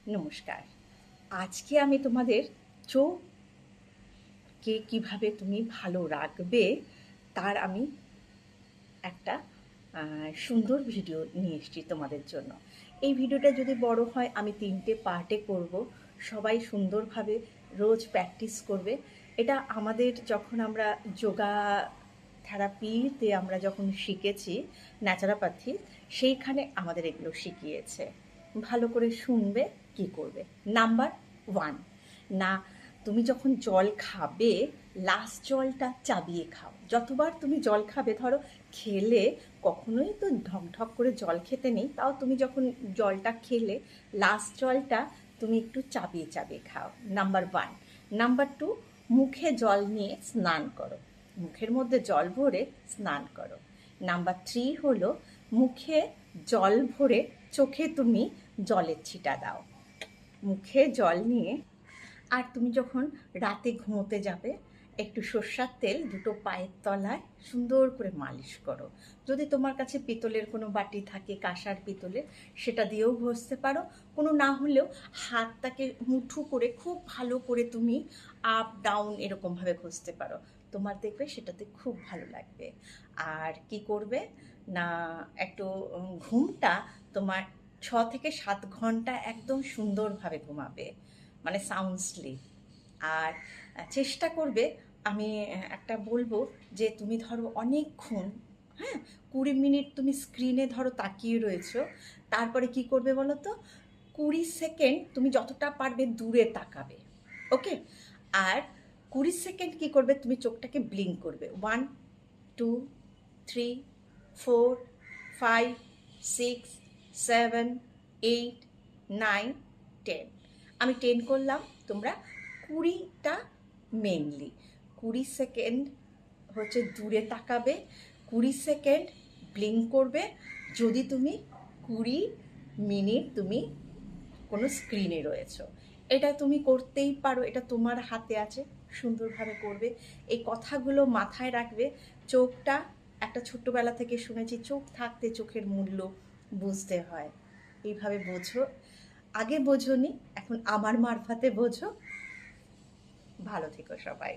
নমস্কার। আজকে আমি তোমাদের চোখকে কিভাবে তুমি ভালো রাখবে তার আমি একটা সুন্দর ভিডিও নিয়ে এসেছি তোমাদের জন্য। এই ভিডিওটা যদি বড় হয় আমি 3টে পার্টে করব। সবাই সুন্দরভাবে রোজ প্র্যাকটিস করবে। এটা আমাদের যখন আমরা যোগা থেরাপিতে আমরা যখন শিখেছি ন্যাচারোপ্যাথি, সেইখানে আমাদের এগুলো শিখিয়েছে। ভালো করে শুনবে, কি করবে। নাম্বার 1, না তুমি যখন জল খাবে লাস্ট জলটা চাবিয়ে খাও। যতবার তুমি জল খাবে, ধরো খেলে কখনোই তো ঢক ঢক করে জল খেতে নেই, তাও তুমি যখন জলটা খেলে লাস্ট জলটা তুমি একটু চাবিয়ে চাবিয়ে খাও। নাম্বার 1। নাম্বার 2, মুখে জল নিয়ে স্নান করো, মুখের মধ্যে জল ভরে স্নান করো। নাম্বার 3 হলো মুখে জল ভরে চোখে তুমি জলের ছিটা দাও। মুখে জল নিয়ে, আর তুমি যখন রাতে ঘুমোতে যাবে একটু সর্ষার তেল দুটো পায়ের তলায় সুন্দর করে মালিশ করো। যদি তোমার কাছে পিতলের কোনো বাটি থাকে, কাঁসার পিতলের, সেটা দিয়েও ঘষতে পারো। কোনো না হলেও হাতটাকে মুঠো করে খুব ভালো করে তুমি আপ ডাউন এরকমভাবে ঘষতে পারো। তোমার দেখবে সেটাতে খুব ভালো লাগবে। আর কি করবে না, একটু ঘুমটা তোমার 6 থেকে 7 ঘন্টা একদম সুন্দরভাবে ঘুমাবে, মানে সাউন্ড স্লিপ। আর চেষ্টা করবে, আমি একটা বলবো যে তুমি ধরো অনেকক্ষণ, হ্যাঁ, 20 মিনিট তুমি স্ক্রিনে ধরো তাকিয়ে রয়েছো, তারপরে কি করবে বলো তো, 20 সেকেন্ড তুমি যতটা পারবে দূরে তাকাবে। ওকে? আর 20 সেকেন্ড কি করবে, তুমি চোখটাকে ব্লিঙ্ক করবে। 1, 2, 3, 4, 5, 6, 7, 8, 9, 10। আমি 10 করলাম, তোমরা 20টা, মেনলি 20 সেকেন্ড হচ্ছে দূরে তাকাবে, 20 সেকেন্ড ব্লিঙ্ক করবে। যদি তুমি 20 মিনিট তুমি কোনো স্ক্রিনে রয়েছো, এটা তুমি করতেই পারো, এটা তোমার হাতে আছে, সুন্দরভাবে করবে। এই কথাগুলো মাথায় রাখবে। চোখটা, একটা ছোট্টবেলা থেকে শুনেছি চোখ থাকতে চোখের মূল্য বুঝতে হয়। এইভাবে বোঝো, আগে বোঝোনি, এখন আমার মারফতে বোঝো। ভালো থেকো সবাই।